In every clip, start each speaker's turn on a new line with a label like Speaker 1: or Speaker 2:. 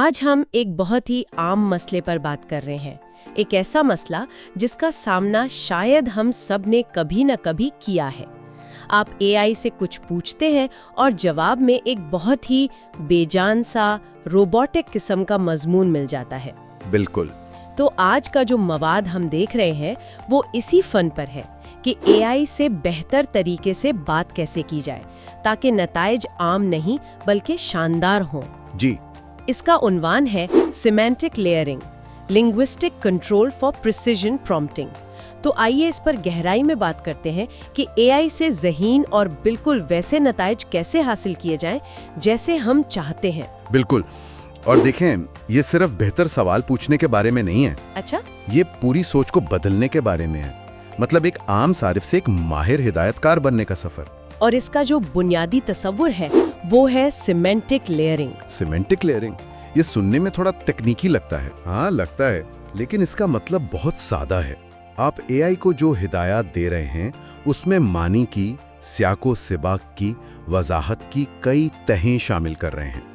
Speaker 1: آج ہم ایک بہت ہی عام مسئلے پر بات کر رہے ہیں، ایک ایسا مسئلہ جس کا سامنا شاید ہم سب نے کبھی نہ کبھی کیا ہے۔ آپ اے آئی سے کچھ پوچھتے ہیں اور جواب میں ایک بہت ہی بے جان سا روبوٹک قسم کا مضمون مل جاتا ہے۔
Speaker 2: بالکل۔
Speaker 1: تو آج کا جو مواد ہم دیکھ رہے ہیں وہ اسی فن پر ہے کہ اے آئی سے بہتر طریقے سے بات کیسے کی جائے تاکہ نتائج عام نہیں بلکہ شاندار ہوں۔
Speaker 2: جی،
Speaker 1: اس کا عنوان ہے semantic layering, linguistic control for precision prompting. تو آئیے اس پر گہرائی میں بات کرتے ہیں کہ اے آئی سے ذہین اور بالکل ویسے نتائج کیسے حاصل کیے جائیں جیسے ہم چاہتے ہیں۔
Speaker 2: بالکل۔ اور دیکھیں، یہ صرف بہتر سوال پوچھنے کے بارے میں نہیں ہے۔
Speaker 1: اچھا،
Speaker 2: یہ پوری سوچ کو بدلنے کے بارے میں ہے، مطلب ایک عام صارف سے ایک ماہر ہدایت کار بننے کا سفر۔
Speaker 1: اور اس کا جو بنیادی تصور ہے وہ ہے سیمینٹک لیئرنگ۔
Speaker 2: سیمینٹک لیئرنگ، یہ سننے میں تھوڑا تکنیکی لگتا ہے۔ ہاں لگتا ہے، لیکن اس کا مطلب بہت سادہ ہے۔ آپ اے آئی کو جو ہدایات دے رہے ہیں اس میں معنی کی، سیاق و سباق کی، وضاحت کی کئی تہیں شامل کر رہے ہیں۔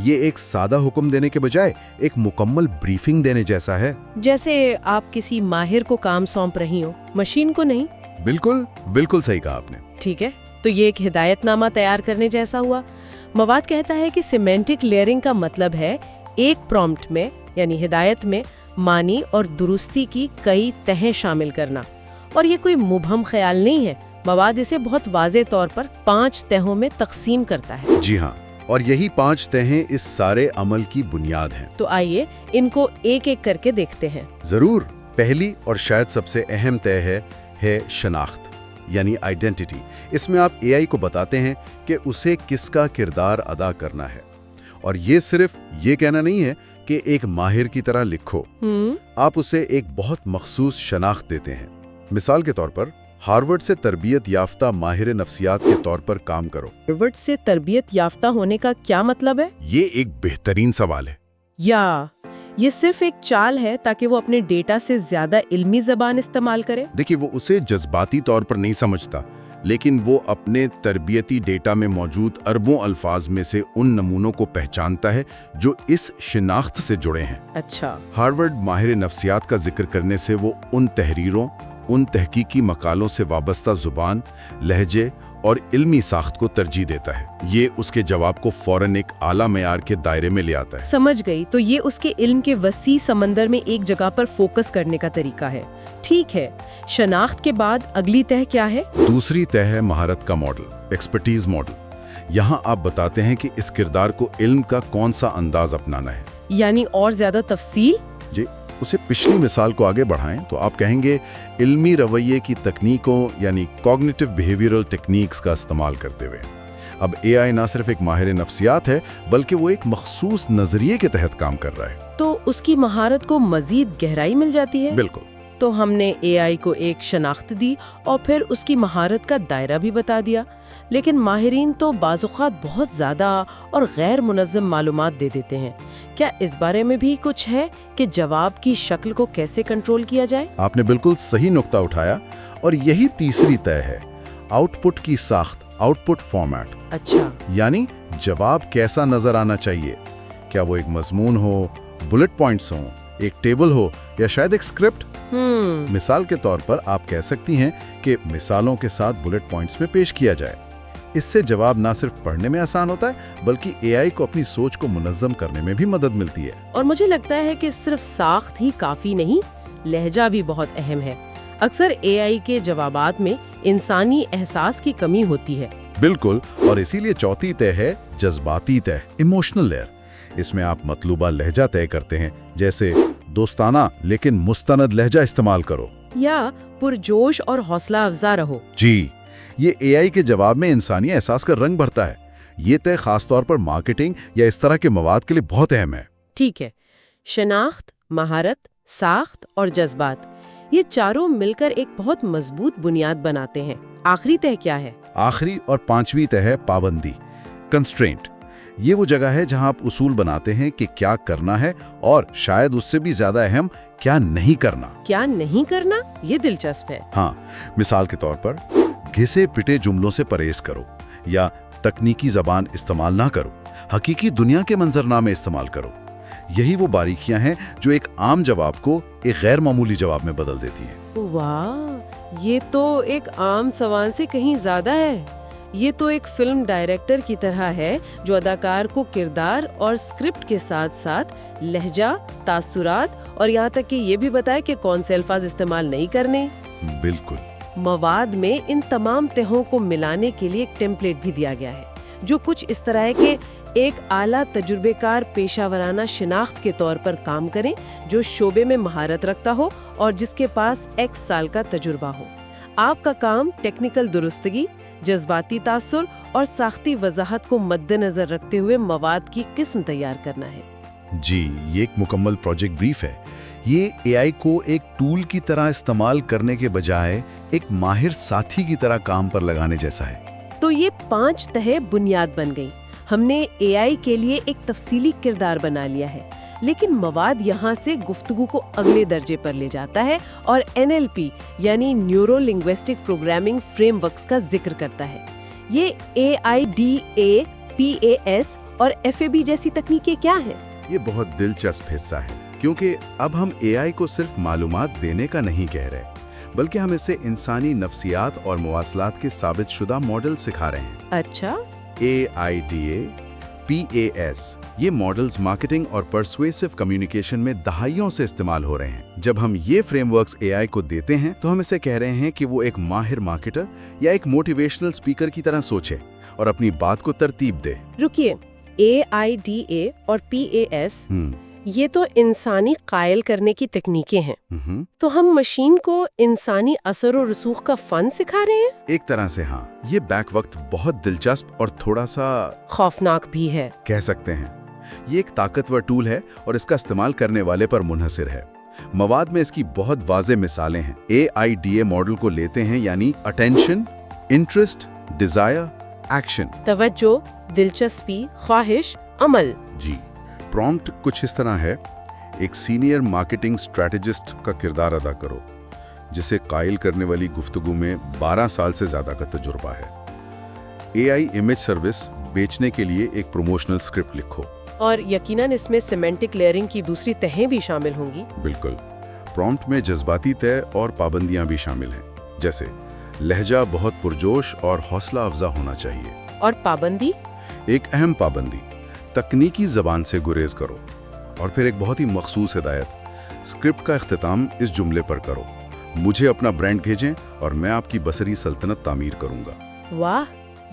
Speaker 2: یہ ایک سادہ حکم دینے کے بجائے ایک مکمل بریفنگ دینے جیسا ہے،
Speaker 1: جیسے آپ کسی ماہر کو کام سونپ رہی ہو، مشین کو نہیں۔
Speaker 2: بالکل صحیح کہا آپ نے۔
Speaker 1: ٹھیک ہے، تو یہ ایک ہدایت نامہ تیار کرنے جیسا ہوا۔ مواد کہتا ہے کہ سیمینٹک لیئرنگ کا مطلب ہے ایک پرومپٹ میں یعنی ہدایت میں معنی اور درستی کی کئی تہیں شامل کرنا۔ اور یہ کوئی مبہم خیال نہیں ہے، مواد اسے بہت واضح طور پر 5 تہوں میں تقسیم کرتا ہے۔
Speaker 2: جی ہاں، اور یہی 5 تہیں اس سارے عمل کی بنیاد ہیں۔
Speaker 1: تو آئیے ان کو ایک ایک کر کے دیکھتے ہیں۔
Speaker 2: ضرور۔ پہلی اور شاید سب سے اہم طے ہے شناخت، یعنی آئیڈینٹیٹی۔ اس میں آپ اے آئی کو بتاتے ہیں کہ اسے کس کا کردار ادا کرنا ہے، اور یہ صرف یہ کہنا نہیں ہے کہ ایک ماہر کی طرح لکھو۔ آپ اسے ایک بہت مخصوص شناخت دیتے ہیں۔ مثال کے طور پر ہارورڈ سے تربیت یافتہ ماہر نفسیات کے طور پر کام کرو۔
Speaker 1: ہارورڈ سے تربیت یافتہ ہونے کا کیا مطلب ہے؟
Speaker 2: یہ ایک بہترین سوال ہے۔
Speaker 1: یا یہ صرف ایک چال ہے تاکہ وہ اپنے ڈیٹا سے زیادہ علمی زبان استعمال کرے؟
Speaker 2: دیکھیے، وہ اسے جذباتی طور پر نہیں سمجھتا، لیکن وہ اپنے تربیتی ڈیٹا میں موجود اربوں الفاظ میں سے ان نمونوں کو پہچانتا ہے جو اس شناخت سے جڑے ہیں۔
Speaker 1: اچھا۔
Speaker 2: ہارورڈ ماہر نفسیات کا ذکر کرنے سے وہ ان تحریروں، ان تحقیقی مقالوں سے وابستہ زبان، لہجے اور علمی ساخت کو ترجیح دیتا ہے۔ یہ اس کے جواب کو فوراً ایک اعلیٰ معیار کے دائرے میں لے آتا ہے۔
Speaker 1: سمجھ گئی، تو یہ اس کے علم کے وسیع سمندر میں ایک جگہ پر فوکس کرنے کا طریقہ ہے۔ ٹھیک ہے، شناخت کے بعد اگلی تہ کیا ہے؟ دوسری
Speaker 2: تہ ہے مہارت کا ماڈل، ایکسپرٹیز ماڈل۔ یہاں آپ بتاتے ہیں کہ اس کردار کو علم کا کون سا انداز اپنانا ہے۔
Speaker 1: یعنی اور زیادہ تفصیل؟
Speaker 2: جی، اسے پچھلی مثال کو آگے بڑھائیں تو آپ کہیں گے علمی رویے کی تکنیکوں یعنی کوگنیٹو بیہیویئرل ٹیکنیکس کا استعمال کرتے ہوئے۔ اب اے آئی نہ صرف ایک ماہر نفسیات ہے بلکہ وہ ایک مخصوص نظریے کے تحت کام کر رہا ہے۔
Speaker 1: تو اس کی مہارت کو مزید گہرائی مل جاتی ہے؟
Speaker 2: بالکل۔
Speaker 1: تو ہم نے اے آئی کو ایک شناخت دی اور پھر اس کی مہارت کا دائرہ بھی بتا دیا، لیکن ماہرین تو بعض اوقات بہت زیادہ اور غیر منظم معلومات دے دیتے ہیں۔ کیا اس بارے میں بھی کچھ ہے کہ جواب کی شکل کو کیسے کنٹرول کیا جائے؟
Speaker 2: آپ نے بالکل صحیح نقطہ اٹھایا، اور یہی تیسری طے ہے، آؤٹ پٹ کی ساخت، آؤٹ پٹ فارمیٹ۔
Speaker 1: اچھا،
Speaker 2: یعنی جواب کیسا نظر آنا چاہیے؟ کیا وہ ایک مضمون ہو، بلٹ پوائنٹس ہوں، ایک ٹیبل ہو، یا شاید ایک اسکرپٹ؟ مثال کے طور پر آپ کہہ سکتی ہیں کہ مثالوں کے ساتھ بلٹ پوائنٹس میں پیش کیا جائے۔ اس سے جواب نہ صرف پڑھنے میں آسان ہوتا ہے بلکہ اے آئی کو اپنی سوچ کو منظم کرنے میں بھی مدد ملتی ہے۔
Speaker 1: اور مجھے لگتا ہے کہ صرف ساخت ہی کافی نہیں، لہجہ بھی بہت اہم ہے۔ اکثر اے آئی کے جوابات میں انسانی احساس کی کمی ہوتی ہے۔
Speaker 2: بالکل، اور اسی لیے چوتھی طے ہے جذباتی طے، ایموشنل لیئر۔ اس میں آپ مطلوبہ لہجہ طے کرتے ہیں، جیسے دوستانہ لیکن مستند لہجہ استعمال کرو،
Speaker 1: یا پرجوش اور حوصلہ افزا رہو۔
Speaker 2: جی، یہ اے آئی کے جواب میں انسانی احساس کا رنگ بھرتا ہے۔ یہ طے خاص طور پر مارکیٹنگ یا اس طرح کے مواد کے لیے بہت اہم ہے۔
Speaker 1: ٹھیک ہے، شناخت، مہارت، ساخت اور جذبات، یہ چاروں مل کر ایک بہت مضبوط بنیاد بناتے ہیں۔ آخری طے کیا ہے؟
Speaker 2: آخری اور پانچویں طے ہے پابندی، کنسٹرینٹ۔ یہ وہ جگہ ہے جہاں آپ اصول بناتے ہیں کہ کیا کرنا ہے، اور شاید اس سے بھی زیادہ اہم کیا نہیں کرنا۔
Speaker 1: کیا نہیں کرنا؟ یہ دلچسپ ہے۔
Speaker 2: ہاں، مثال کے طور پر گھسے پٹے جملوں سے پرہیز کرو، یا تکنیکی زبان استعمال نہ کرو، حقیقی دنیا کے منظرنامے استعمال کرو۔ यही वो बारीकियां हैं जो एक आम जवाब को एक गैर मामूली जवाब में बदल देती हैं।
Speaker 1: वाह, ये तो एक आम सवाल से कहीं ज्यादा है। ये तो एक फिल्म डायरेक्टर की तरह है जो अदाकार को किरदार और स्क्रिप्ट के साथ साथ लहजा, तासुरात और यहाँ तक कि ये भी बताए कि कौन से अल्फाज इस्तेमाल नहीं करने।
Speaker 2: बिल्कुल।
Speaker 1: मवाद में इन तमाम तहों को मिलाने के लिए एक टेम्पलेट भी दिया गया है जो कुछ इस तरह है कि एक आला तजुर्बेकार पेशावराना शिनाख्त के तौर पर काम करें, जो शोबे में महारत रखता हो और जिसके पास X साल का तजुर्बा हो। आपका काम टेक्निकल दुरुस्तगी, जज्बाती तासुर और साख्ती वजाहत को मद्देनजर रखते हुए मवाद की किस्म तैयार करना है।
Speaker 2: जी, ये एक मुकम्मल प्रोजेक्ट ब्रीफ है। ये एआई को एक टूल की तरह इस्तेमाल करने के बजाय एक माहिर साथी की तरह काम पर लगाने जैसा है।
Speaker 1: तो ये 5 तह बुनियाद बन गई। हमने एआई के लिए एक तफसीली किरदार बना लिया है, लेकिन मवाद यहाँ से गुफ्तगू को अगले दर्जे पर ले जाता है और NLP यानी न्यूरो लिंग्विस्टिक प्रोग्रामिंग फ्रेमवर्क्स का जिक्र करता है। ये AIDA, PAS और FAB जैसी तकनीकें क्या हैं?
Speaker 2: ये बहुत दिलचस्प हिस्सा है, क्योंकि अब हम एआई को सिर्फ मालूमात देने का नहीं कह रहे, बल्कि हम इसे इंसानी नफ्सियात और मवासलात के साबित शुदा मॉडल सिखा रहे हैं।
Speaker 1: अच्छा।
Speaker 2: AIDA, PAS ये मॉडल्स मार्केटिंग और पर्सुएसिव कम्युनिकेशन में दहाइयों से इस्तेमाल हो रहे हैं। जब हम ये फ्रेमवर्क्स एआई को देते हैं तो हम इसे कह रहे हैं कि वो एक माहिर मार्केटर या एक मोटिवेशनल स्पीकर की तरह सोचे और अपनी बात को तरतीब दे।
Speaker 1: रुकिए, AIDA और PAS ये तो इंसानी कायल करने की तकनीकें हैं। तो हम मशीन को इंसानी असर और रसूख का फन सिखा रहे हैं?
Speaker 2: एक तरह से हाँ। ये बैक वक्त बहुत दिलचस्प और थोड़ा सा
Speaker 1: खौफनाक भी है,
Speaker 2: कह सकते हैं। ये एक ताकतवर टूल है और इसका इस्तेमाल करने वाले पर मुनहसिर है। मवाद में इसकी बहुत वाज़ेह मिसालें हैं। AIDA मॉडल को लेते हैं, यानी अटेंशन, इंटरेस्ट, डिजायर, एक्शन।
Speaker 1: तवज्जो, दिलचस्पी, ख्वाहिश, अमल।
Speaker 2: जी। प्रॉम्प्ट कुछ इस तरह है: एक सीनियर मार्केटिंग स्ट्रैटेजिस्ट का किरदार अदा करो जिसे कायल करने वाली गुफ्तगू में 12 साल से ज्यादा का तजुर्बा है। AI इमेज सर्विस बेचने के लिए एक प्रमोशनल स्क्रिप्ट लिखो।
Speaker 1: और यकीनन इसमें सिमेंटिक लेयरिंग की दूसरी तहें भी शामिल होंगी।
Speaker 2: बिल्कुल। प्रॉम्प्ट में जज्बाती तय और पाबंदियां भी शामिल हैं, जैसे लहजा बहुत पुरजोश और हौसला अफजा होना चाहिए।
Speaker 1: और पाबंदी?
Speaker 2: एक अहम पाबंदी, तकनीकी ज़बान से गुरेज करो। और फिर एक बहुत ही मखसूस हिदायत, स्क्रिप्ट का इख्तिताम इस जुमले पर करो: मुझे अपना ब्रांड भेजें और मैं आपकी बसरी सल्तनत तामीर करूंगा।
Speaker 1: वाह,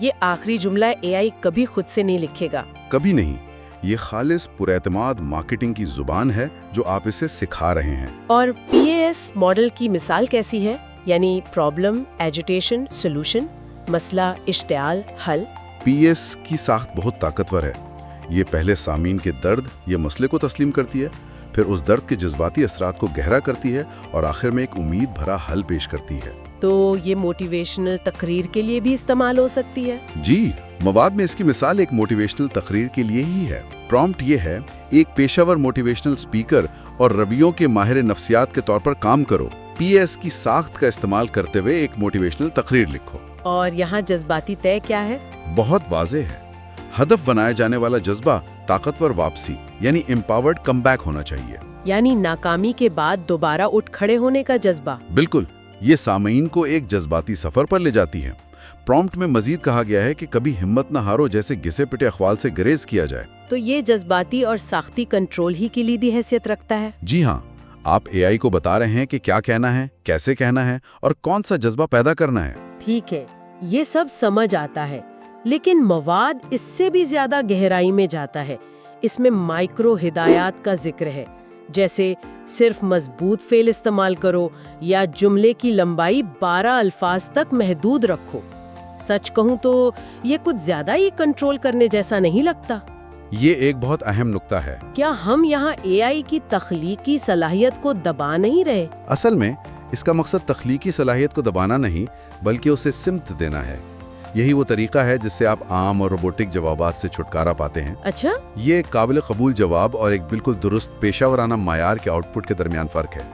Speaker 1: ये आखिरी जुमला AI कभी खुद से नहीं लिखेगा।
Speaker 2: कभी नहीं। ये खालिस पुरएतमाद मार्केटिंग की जुबान है जो आप इसे सिखा रहे हैं।
Speaker 1: और PAS मॉडल की मिसाल कैसी है? यानी प्रॉब्लम, एजिटेशन, सोल्यूशन, मसला, इश्तियाल, हल।
Speaker 2: PAS की साख्त बहुत ताकतवर है। ये पहले सामीन के दर्द या मसले को तस्लीम करती है, फिर उस दर्द के जज्बाती असरात को गहरा करती है और आखिर में एक उम्मीद भरा हल पेश करती है।
Speaker 1: तो ये मोटिवेशनल तकरीर के लिए भी इस्तेमाल हो सकती है?
Speaker 2: जी, मवाद में इसकी मिसाल एक मोटिवेशनल तकरीर के लिए ही है। प्रॉम्प्ट ये है: एक पेशावर मोटिवेशनल स्पीकर और रवियों के माहिर नफ्सियात के तौर पर काम करो। PAS की साख्त का इस्तेमाल करते हुए एक मोटिवेशनल तकरीर लिखो।
Speaker 1: और यहाँ जज्बाती तय क्या है?
Speaker 2: बहुत वाज़ेह है। हदफ बनाया जाने वाला जज्बा ताकतवर वापसी यानी एम्पावर्ड कमबैक होना चाहिए।
Speaker 1: यानी नाकामी के बाद दोबारा उठ खड़े होने का जज्बा।
Speaker 2: बिल्कुल। ये सामईन को एक जज्बाती सफर पर ले जाती है। प्रॉम्प्ट में मजीद कहा गया है कि कभी हिम्मत न हारो, जैसे घिसे पिटे अखवाल से गुरेज किया जाए।
Speaker 1: तो ये जज्बाती और साख्ती कंट्रोल ही की लीदी हैसियत रखता है।
Speaker 2: जी हाँ, आप AI को बता रहे हैं कि क्या कहना है, कैसे कहना है और कौन सा जज्बा पैदा करना है।
Speaker 1: ठीक है, ये सब समझ आता है, लेकिन मवाद इससे भी ज्यादा गहराई में जाता है। इसमें माइक्रो हिदायत का जिक्र है, जैसे सिर्फ मजबूत फेल इस्तेमाल करो या जुमले की लंबाई 12 अल्फाज तक महदूद रखो। सच कहूं तो ये कुछ ज्यादा ही कंट्रोल करने जैसा नहीं लगता।
Speaker 2: ये एक बहुत अहम नुक्ता है।
Speaker 1: क्या हम यहाँ AI की तख्लीकी सलाहियत को दबा नहीं रहे?
Speaker 2: असल में इसका मकसद तख्लीकी सलाहियत को दबाना नहीं, बल्कि उसे सिमत देना है। यही वो तरीका है जिससे आप आम और रोबोटिक जवाबात से छुटकारा पाते हैं।
Speaker 1: अच्छा? ये
Speaker 2: एक काबिल कबूल जवाब और एक बिल्कुल दुरुस्त पेशावराना मायार के आउटपुट के दरमियान फ़र्क है।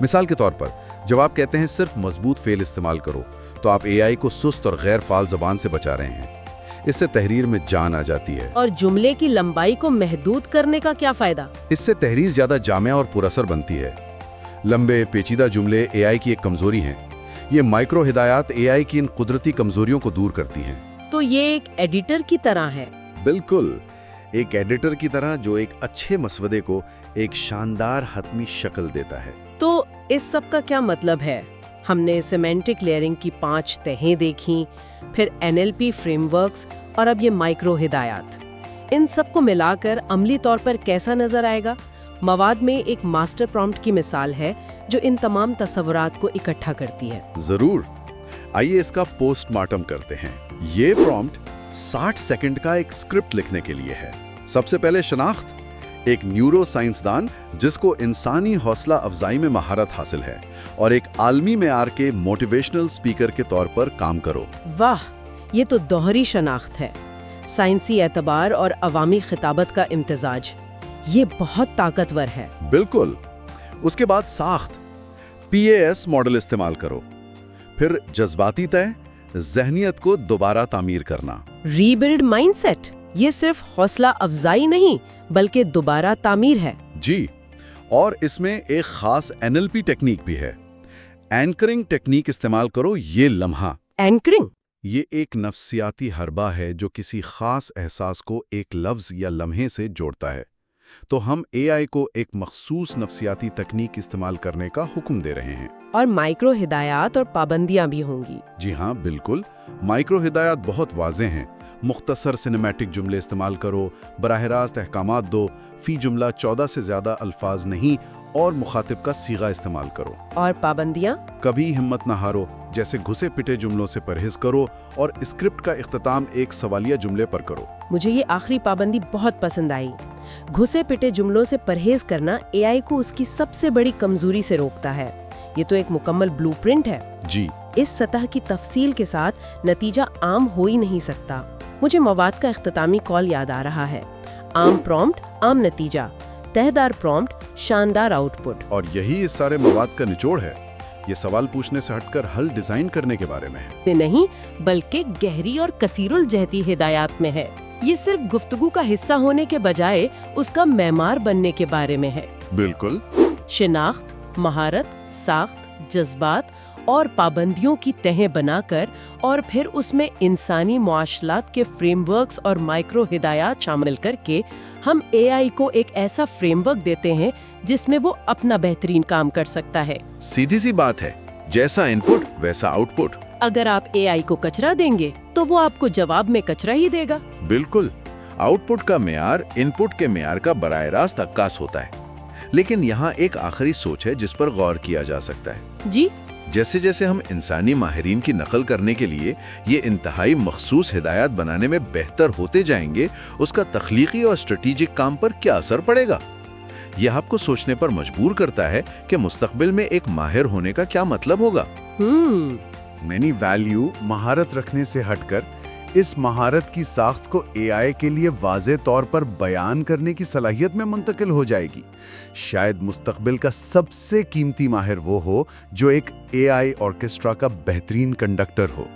Speaker 2: मिसाल के तौर पर, जब आप कहते हैं सिर्फ मजबूत फेल इस्तेमाल करो, तो आप AI को सुस्त और गैर फाल ज़बान से बचा रहे हैं। इससे तहरीर में जान आ जाती है।
Speaker 1: और जुमले की लंबाई को महदूद करने का क्या फायदा?
Speaker 2: इससे तहरीर ज्यादा जामिया और पुरअसर बनती है। लंबे पेचीदा जुमले एआई की एक कमजोरी हैं। ये माइक्रो हिदायत एआई की इन कुदरती कमजोरियों को दूर करती हैं।
Speaker 1: तो ये एक एडिटर की तरह है।
Speaker 2: बिल्कुल, एक एडिटर की तरह जो एक अच्छे मसवदे को एक शानदार हतमी शक्ल देता है।
Speaker 1: तो इस सब का क्या मतलब है? हमने सिमेंटिक लेयरिंग की 5 तहें देखी, फिर एनएलपी फ्रेमवर्क्स और अब ये माइक्रो हिदायत। इन सब को मिलाकर अमली तौर पर कैसा नजर आएगा? मवाद में एक मास्टर प्रॉम्प्ट की मिसाल है जो इन तमाम तस्वुरात को इकट्ठा करती है।
Speaker 2: जरूर, आइए इसका पोस्टमार्टम करते हैं। ये प्रॉम्प्ट 60 सेकंड का एक स्क्रिप्ट लिखने के लिए है। सबसे पहले शनाख्त, एक न्यूरो साइंसदान जिसको इंसानी हौसला अफजाई में महारत हासिल है और एक आलमी मेयार के मोटिवेशनल स्पीकर के तौर पर काम करो।
Speaker 1: वाह, ये तो दोहरी शनाख्त है, साइंसी एतबार और अवामी खिताबत का इम्तिजाज। ये बहुत ताकतवर है।
Speaker 2: बिल्कुल। उसके बाद साख्त, PAS मॉडल इस्तेमाल करो। फिर जज्बाती तय, जहनियत को दोबारा तामीर करना।
Speaker 1: रीबिल्ड माइंडसेट, ये सिर्फ हौसला अफजाई नहीं बल्कि दोबारा तामीर है।
Speaker 2: जी, और इसमें एक खास NLP टेक्निक भी है। एंकरिंग टेक्निक इस्तेमाल करो। ये लम्हा,
Speaker 1: एंकरिंग,
Speaker 2: ये एक नफ्सियाती हरबा है जो किसी खास एहसास को एक लफ्ज या लम्हे से जोड़ता है। तो हम AI को एक मखसूस नफ्सियाती तकनीक इस्तेमाल करने का हुक्म दे रहे हैं।
Speaker 1: और माइक्रो हिदायत और पाबंदियां भी होंगी।
Speaker 2: जी हाँ, बिल्कुल। माइक्रो हिदायत बहुत वाज़ेह हैं। मुख्तसर सिनेमैटिक जुमले इस्तेमाल करो, बराह रास्त अहकामात दो, फी जुमला 14 से ज़्यादा अल्फाज नहीं, और मुखातिब का सीगा इस्तेमाल करो।
Speaker 1: और पाबंदियां?
Speaker 2: कभी हिम्मत ना हारो, जैसे घुसे पिटे जुमलों से परहेज करो और स्क्रिप्ट का इख्तिताम एक सवालिया जुमले पर करो।
Speaker 1: मुझे ये आखिरी पाबंदी बहुत पसंद आई। घुसे पिटे जुमलों से परहेज करना AI को उसकी सबसे बड़ी कमजोरी से रोकता है। ये तो एक मुकम्मल ब्लूप्रिंट है।
Speaker 2: जी,
Speaker 1: इस सतह की तफसील के साथ नतीजा आम हो ही नहीं सकता। मुझे मवाद का इख्तितामी कॉल याद आ रहा है। आम प्रॉम्प्ट, आम नतीजा, तहदार प्रॉम्प्ट, शानदार आउटपुट।
Speaker 2: और यही इस सारे मवाद का निचोड़ है। ये सवाल पूछने से हटकर हल डिजाइन करने के बारे में है।
Speaker 1: नहीं, बल्कि गहरी और कसीरुल जहती हिदायत में है। ये सिर्फ गुफ्तगू का हिस्सा होने के बजाय उसका मेमार बनने के बारे में है।
Speaker 2: बिल्कुल।
Speaker 1: शिनाख्त, महारत, साख्त, जज्बात और पाबंदियों की तहें बनाकर और फिर उसमें इंसानी मुआशलात के फ्रेमवर्क्स और माइक्रो हिदायत शामिल करके हम AI को एक ऐसा फ्रेमवर्क देते हैं जिसमें वो अपना बेहतरीन काम कर सकता है।
Speaker 2: सीधी सी बात है, जैसा इनपुट वैसा आउटपुट।
Speaker 1: अगर आप AI को कचरा देंगे तो वो आपको जवाब में कचरा ही देगा।
Speaker 3: बिल्कुल। आउटपुट का मेयार इनपुट के मेयार का बराह रास्त अक्कास होता है। लेकिन यहाँ एक आखिरी सोच है जिस पर गौर किया जा सकता है।
Speaker 1: जी,
Speaker 3: जैसे जैसे हम इंसानी माहिरीन की नकल करने के लिए ये इंतहाई मखसूस हिदायत बनाने में बेहतर होते जाएंगे, उसका तख्लीकी और स्ट्रेटेजिक काम पर क्या असर पड़ेगा? यह आपको सोचने पर मजबूर करता है कि मुस्तकबिल में एक माहिर होने का क्या मतलब होगा।
Speaker 2: मैनी वैल्यू महारत रखने से हटकर इस महारत की साख्त को AI के लिए वाज़े तौर पर बयान करने की सलाहियत में मुंतकिल हो जाएगी। शायद मुस्तकबिल का सबसे कीमती माहिर वो हो जो एक AI ऑर्केस्ट्रा का बेहतरीन कंडक्टर हो।